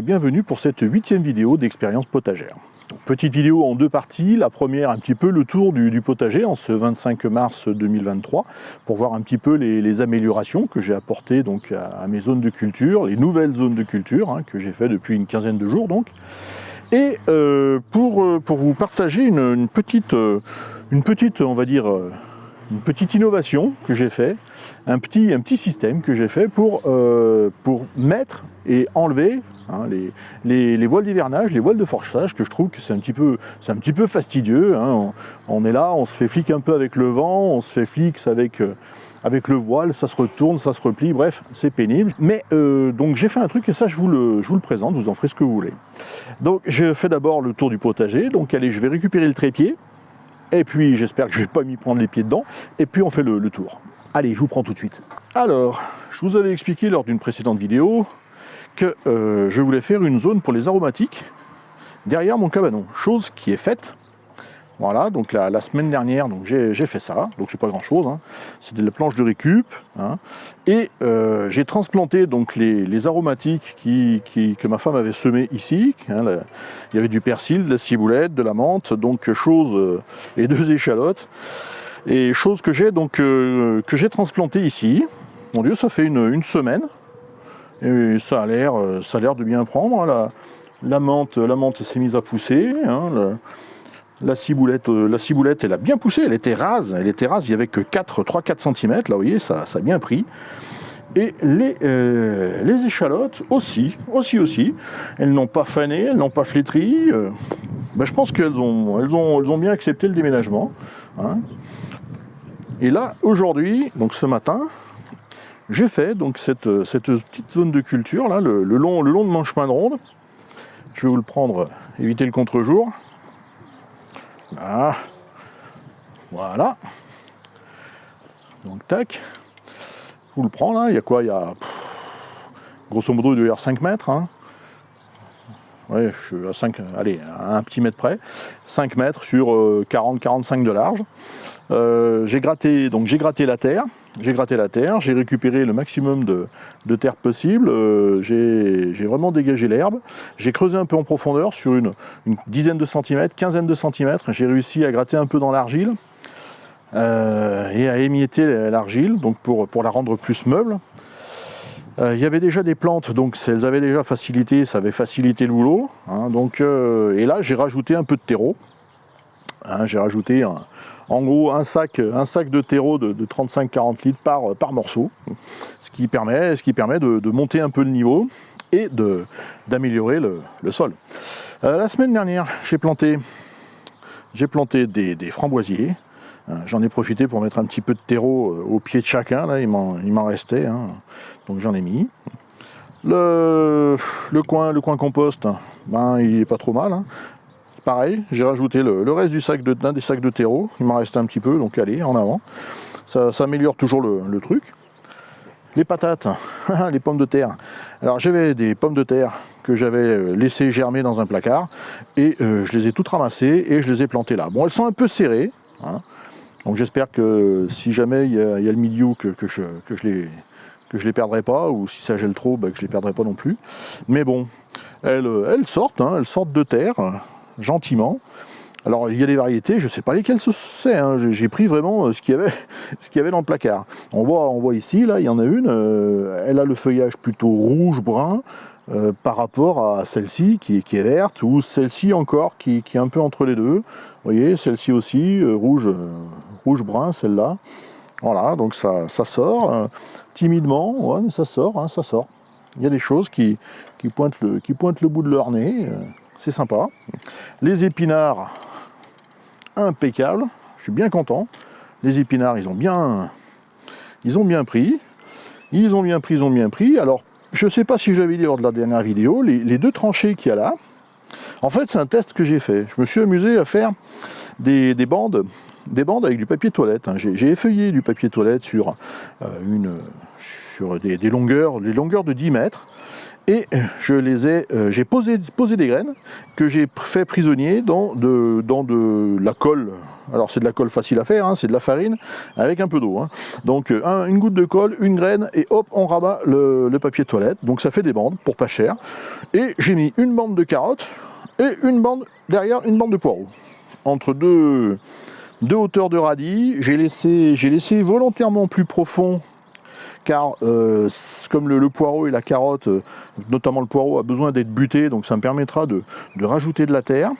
bienvenue pour cette 8e vidéo d'expérience potagère. Petite vidéo en 2 parties, la première un petit peu le tour du potager en ce 25 mars 2023 pour voir un petit peu les améliorations que j'ai apportées donc à mes zones de culture, les nouvelles zones de culture que j'ai fait depuis une quinzaine de jours donc. Et pour vous partager une petite on va dire une petite innovation que j'ai fait, un petit système que j'ai fait pour mettre et enlever les voiles d'hivernage, les voiles de forçage, que je trouve que c'est un petit peu fastidieux. On est là, on se fait flic un peu avec le vent, on se fait flix avec le voile, ça se retourne, ça se replie, bref, c'est pénible. Mais donc j'ai fait un truc et ça je vous le présente, vous en ferez ce que vous voulez. Donc je fais d'abord le tour du potager, donc allez, je vais récupérer le trépied. Et puis j'espère que je ne vais pas m'y prendre les pieds dedans. Et puis on fait le tour. Allez, je vous prends tout de suite. Alors, je vous avais expliqué lors d'une précédente vidéo que je voulais faire une zone pour les aromatiques derrière mon cabanon. Chose qui est faite. Voilà, donc la semaine dernière, donc j'ai fait ça. Donc c'est pas grand chose. C'est de la planche de récup. Et j'ai transplanté donc les aromatiques que ma femme avait semées ici. Il y avait du persil, de la ciboulette, de la menthe, donc et 2 échalotes. Et chose que j'ai transplanté ici. Mon Dieu, ça fait une semaine. Et ça a l'air de bien prendre. La menthe s'est mise à pousser. La ciboulette, elle a bien poussé, elle était rase, il n'y avait que 3-4 cm, là vous voyez, ça a bien pris. Et les échalotes aussi, elles n'ont pas fané, elles n'ont pas flétri. Je pense qu'elles ont bien accepté le déménagement. Et là, aujourd'hui, donc ce matin, j'ai fait donc cette petite zone de culture, là, le long de mon chemin de ronde. Je vais vous le prendre, éviter le contre-jour. Voilà. Donc tac. Je vous le prends là. Il y a quoi? Il y a grosso modo il doit y avoir 5 mètres. Ouais, je suis à 5, allez, à un petit mètre près. 5 mètres sur 40-45 de large. J'ai gratté la terre. J'ai récupéré le maximum de terre possible. J'ai vraiment dégagé l'herbe. J'ai creusé un peu en profondeur sur une dizaine de centimètres, quinzaine de centimètres. J'ai réussi à gratter un peu dans l'argile et à émietter l'argile, donc pour la rendre plus meuble. Il y avait déjà des plantes, donc elles avaient déjà facilité, ça avait facilité le boulot. Et là, j'ai rajouté un peu de terreau. J'ai rajouté en gros un sac de terreau de 35-40 litres par morceau, ce qui permet de monter un peu le niveau et d'améliorer le sol. La semaine dernière, j'ai planté des framboisiers. J'en ai profité pour mettre un petit peu de terreau au pied de chacun, là, il m'en restait, donc j'en ai mis. Le coin compost, il est pas trop mal. Pareil, j'ai rajouté le reste d'un des sacs de terreau, il m'en reste un petit peu, donc allez, en avant. Ça améliore toujours le truc. Les patates, les pommes de terre. Alors j'avais des pommes de terre que j'avais laissées germer dans un placard, et je les ai toutes ramassées et je les ai plantées là. Bon, elles sont un peu serrées, donc j'espère que si jamais il y a le milieu que je les perdrai pas, ou si ça gèle trop, que je les perdrai pas non plus. Mais bon, elles sortent de terre, gentiment. Alors il y a des variétés, je ne sais pas lesquelles c'est, j'ai pris vraiment ce qu'il y avait dans le placard. On voit ici, là, il y en a une, elle a le feuillage plutôt rouge-brun par rapport à celle-ci qui est verte, ou celle-ci encore qui est un peu entre les deux. Vous voyez, celle-ci aussi, rouge-brun, celle-là. Voilà, donc ça sort timidement, ouais, mais ça sort. Il y a des choses qui pointent le bout de leur nez, c'est sympa. Les épinards, impeccables, je suis bien content. Les épinards, ils ont bien pris. Alors, je ne sais pas si j'avais dit lors de la dernière vidéo, les 2 tranchées qu'il y a là, en fait, c'est un test que j'ai fait. Je me suis amusé à faire des bandes avec du papier toilette. J'ai effeuillé du papier toilette sur des longueurs de 10 mètres. Et j'ai posé des graines que j'ai fait prisonnier dans de la colle. Alors c'est de la colle facile à faire, hein, c'est de la farine avec un peu d'eau. Hein. Donc une goutte de colle, une graine et hop, on rabat le papier toilette. Donc ça fait des bandes pour pas cher. Et j'ai mis une bande de carottes et derrière une bande de poireaux. Entre deux hauteurs de radis, j'ai laissé volontairement plus profond. Car comme le poireau et la carotte, notamment le poireau, a besoin d'être buté, donc ça me permettra de rajouter de la terre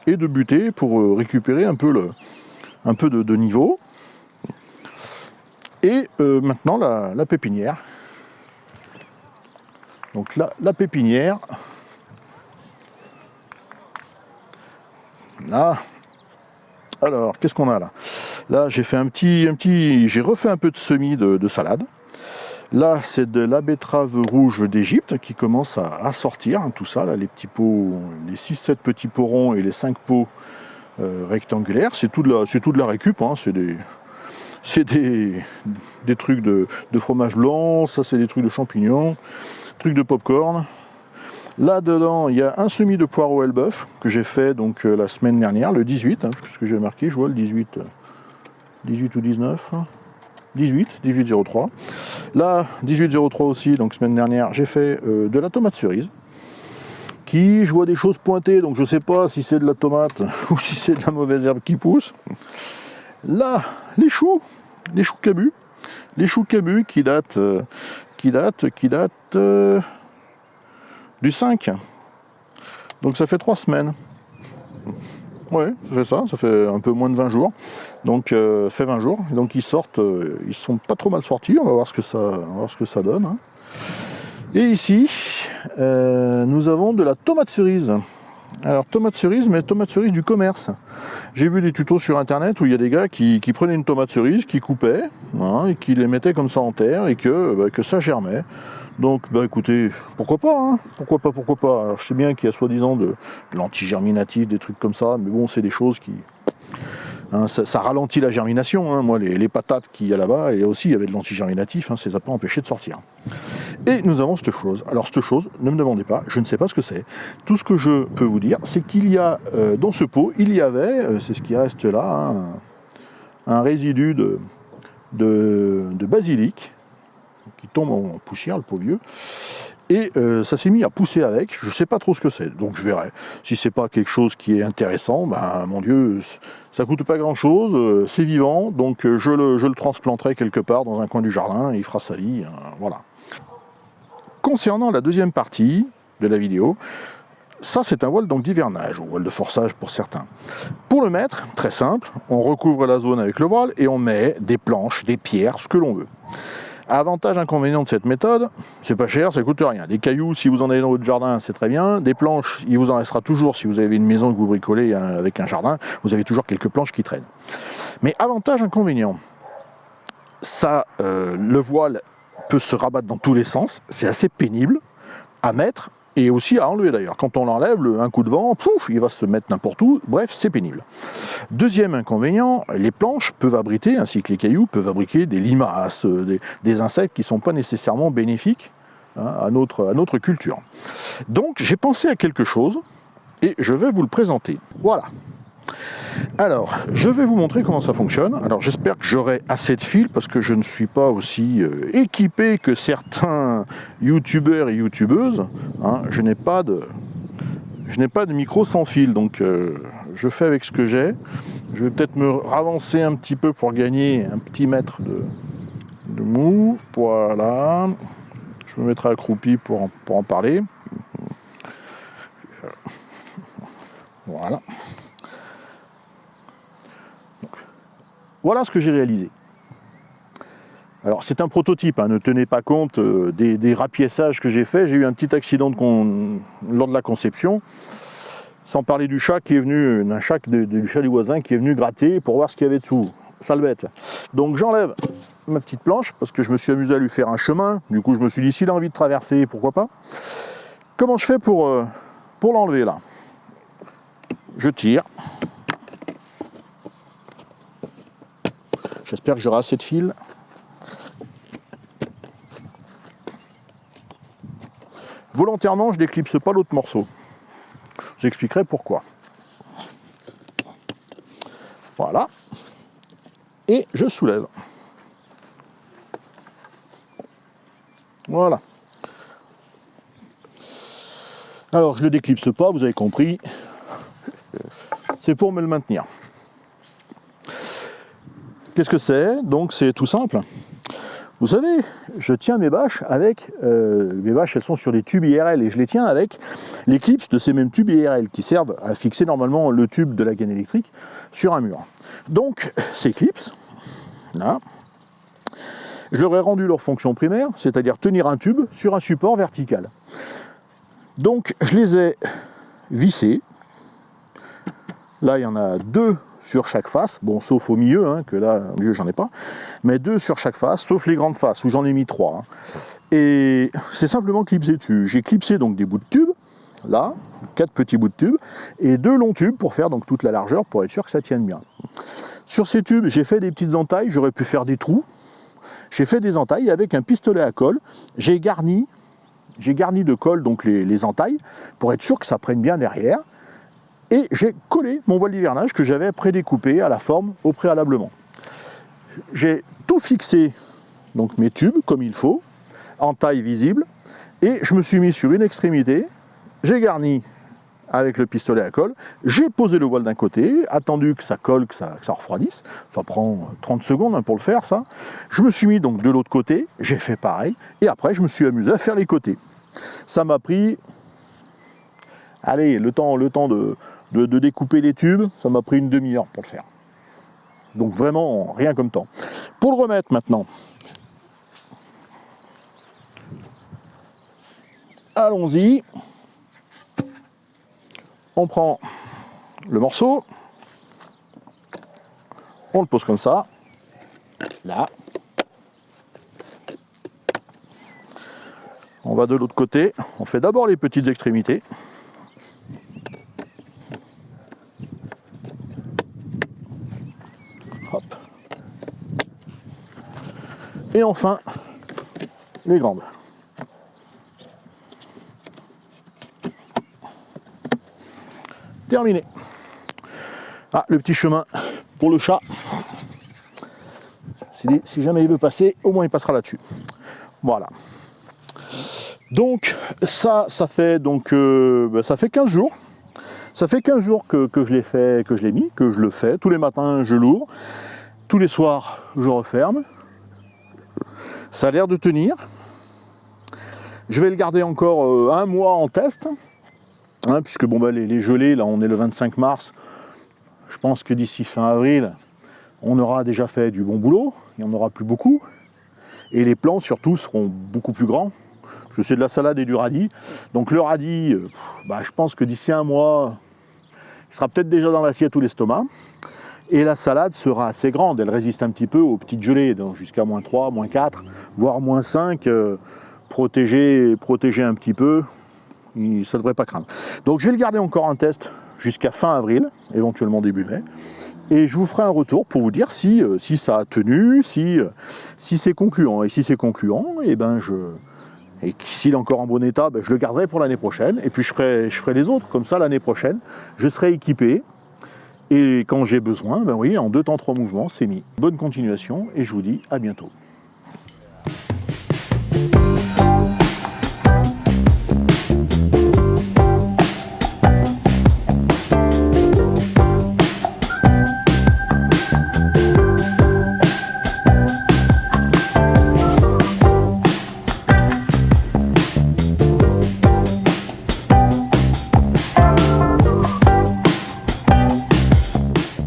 et de buter pour récupérer un peu de niveau. Et maintenant la pépinière. Donc la pépinière. Là. Alors, qu'est-ce qu'on a là? Là, j'ai refait un peu de semis de salade. Là, c'est de la betterave rouge d'Égypte qui commence à sortir, hein, tout ça, là, les petits pots, les 6-7 petits pots ronds et les 5 pots rectangulaires. C'est tout de la récup, hein, c'est des trucs de fromage blanc, ça c'est des trucs de champignons, trucs de popcorn. Là-dedans, il y a un semis de poireaux Elbeuf que j'ai fait donc la semaine dernière, le 18, hein, ce que j'ai marqué, je vois le 18 ou 19. 18,03. Là, 18,03 aussi, donc semaine dernière, j'ai fait de la tomate cerise. Je vois des choses pointées, donc je ne sais pas si c'est de la tomate ou si c'est de la mauvaise herbe qui pousse. Là, les choux cabus. Les choux cabus qui datent du 5. Donc ça fait 3 semaines. Ouais, ça fait un peu moins de 20 jours. Donc fait 20 jours. Donc ils sortent, ils sont pas trop mal sortis, on va voir ce que ça donne. Hein. Et ici, nous avons de la tomate cerise. Alors tomate cerise, mais tomate cerise du commerce. J'ai vu des tutos sur internet où il y a des gars qui prenaient une tomate cerise, qui coupaient, hein, et qui les mettaient comme ça en terre et que ça germait. Donc, écoutez, pourquoi pas, hein, pourquoi pas. Alors, je sais bien qu'il y a soi-disant de l'anti-germinatif, des trucs comme ça, mais bon, c'est des choses qui... Hein, ça ralentit la germination, hein. Moi, les patates qu'il y a là-bas, et aussi, il y avait de l'anti-germinatif, hein, ça les a pas empêchés de sortir. Et nous avons cette chose. Alors, cette chose, ne me demandez pas, je ne sais pas ce que c'est. Tout ce que je peux vous dire, c'est qu'il y a, dans ce pot, il y avait, c'est ce qui reste là, hein, un résidu de basilic, qui tombe en poussière, le pauvre vieux, et ça s'est mis à pousser avec, je ne sais pas trop ce que c'est, donc je verrai. Si c'est pas quelque chose qui est intéressant, mon Dieu, ça coûte pas grand chose, c'est vivant, donc je le transplanterai quelque part dans un coin du jardin, et il fera sa vie, voilà. Concernant la deuxième partie de la vidéo, ça c'est un voile donc d'hivernage, ou voile de forçage pour certains. Pour le mettre, très simple, on recouvre la zone avec le voile et on met des planches, des pierres, ce que l'on veut. Avantage, inconvénient de cette méthode, c'est pas cher, ça coûte rien. Des cailloux, si vous en avez dans votre jardin, c'est très bien. Des planches, il vous en restera toujours si vous avez une maison que vous bricolez avec un jardin, vous avez toujours quelques planches qui traînent. Mais avantage, inconvénient, ça, le voile peut se rabattre dans tous les sens, c'est assez pénible à mettre et aussi à enlever d'ailleurs. Quand on l'enlève, un coup de vent, pouf, il va se mettre n'importe où, bref, c'est pénible. Deuxième inconvénient, les planches peuvent abriter, ainsi que les cailloux, peuvent abriter des limaces, des insectes qui ne sont pas nécessairement bénéfiques, hein, à notre culture. Donc j'ai pensé à quelque chose et je vais vous le présenter. Voilà. Alors, je vais vous montrer comment ça fonctionne. Alors, j'espère que j'aurai assez de fil parce que je ne suis pas aussi équipé que certains youtubeurs et youtubeuses. Hein. Je n'ai pas de micro sans fil, donc je fais avec ce que j'ai. Je vais peut-être me ravancer un petit peu pour gagner un petit mètre de mou. Voilà. Je me mettrai accroupi pour en parler. Voilà. Voilà ce que j'ai réalisé. Alors c'est un prototype, hein, ne tenez pas compte des rapiessages que j'ai fait. J'ai eu un petit accident lors de la conception, sans parler du chat qui est venu, du chat du voisin qui est venu gratter pour voir ce qu'il y avait dessous. Sale bête. Donc j'enlève ma petite planche parce que je me suis amusé à lui faire un chemin. Du coup je me suis dit s'il a envie de traverser, pourquoi pas. Comment je fais pour l'enlever là? Je tire. J'espère que j'aurai assez de fil. volontairement, je n'éclipse pas l'autre morceau. Je vous expliquerai pourquoi. Voilà. Et je soulève. Voilà. Alors, je ne le déclipse pas, vous avez compris. C'est pour me le maintenir. Qu'est-ce que c'est? Donc, c'est tout simple. Vous savez, je tiens mes bâches avec... mes bâches, elles sont sur des tubes IRL et je les tiens avec les clips de ces mêmes tubes IRL qui servent à fixer normalement le tube de la gaine électrique sur un mur. Donc, ces clips, là, je leur ai rendu leur fonction primaire, c'est-à-dire tenir un tube sur un support vertical. Donc, je les ai vissés. Là, il y en a 2 sur chaque face, bon, sauf au milieu, hein, que là, au milieu, j'en ai pas, mais 2 sur chaque face, sauf les grandes faces, où j'en ai mis 3. Hein. Et c'est simplement clipsé dessus. J'ai clipsé donc des bouts de tube, là, 4 petits bouts de tube, et 2 longs tubes pour faire donc toute la largeur, pour être sûr que ça tienne bien. Sur ces tubes, j'ai fait des petites entailles, j'aurais pu faire des trous. J'ai fait des entailles avec un pistolet à colle, j'ai garni de colle donc les entailles, pour être sûr que ça prenne bien derrière. Et j'ai collé mon voile d'hivernage que j'avais prédécoupé à la forme au préalablement. J'ai tout fixé, donc mes tubes comme il faut, en taille visible, et je me suis mis sur une extrémité, j'ai garni avec le pistolet à colle, j'ai posé le voile d'un côté, attendu que ça colle, que ça refroidisse, ça prend 30 secondes hein, pour le faire ça. Je me suis mis donc de l'autre côté, j'ai fait pareil, et après je me suis amusé à faire les côtés. Ça m'a pris, allez, le temps de découper les tubes, ça m'a pris une demi-heure pour le faire. Donc vraiment, rien comme temps. Pour le remettre maintenant, allons-y. On prend le morceau, on le pose comme ça, là. On va de l'autre côté, on fait d'abord les petites extrémités. Hop. Et enfin, les grandes. Terminé. Ah, le petit chemin pour le chat. Si jamais il veut passer, au moins il passera là-dessus. Voilà. Donc ça fait donc ça fait 15 jours. Ça fait 15 jours que je l'ai fait, que je l'ai mis, que je le fais. Tous les matins, je l'ouvre. Tous les soirs, je referme. Ça a l'air de tenir. Je vais le garder encore un mois en test. Hein, puisque bon, les gelées, là on est le 25 mars. Je pense que d'ici fin avril, on aura déjà fait du bon boulot. Il n'y en aura plus beaucoup. Et les plants surtout seront beaucoup plus grands. Je sais de la salade et du radis. Donc le radis, je pense que d'ici un mois, il sera peut-être déjà dans l'assiette ou l'estomac. Et la salade sera assez grande. Elle résiste un petit peu aux petites gelées, donc jusqu'à -3, -4, voire -5. Protéger un petit peu, ça ne devrait pas craindre. Donc je vais le garder encore en test jusqu'à fin avril, éventuellement début mai. Et je vous ferai un retour pour vous dire si ça a tenu, si c'est concluant. Et si c'est concluant, et s'il est encore en bon état, je le garderai pour l'année prochaine. Et puis je ferai les autres. Comme ça, l'année prochaine, je serai équipé. Et quand j'ai besoin, en 2 temps 3 mouvements, c'est mis. Bonne continuation et je vous dis à bientôt.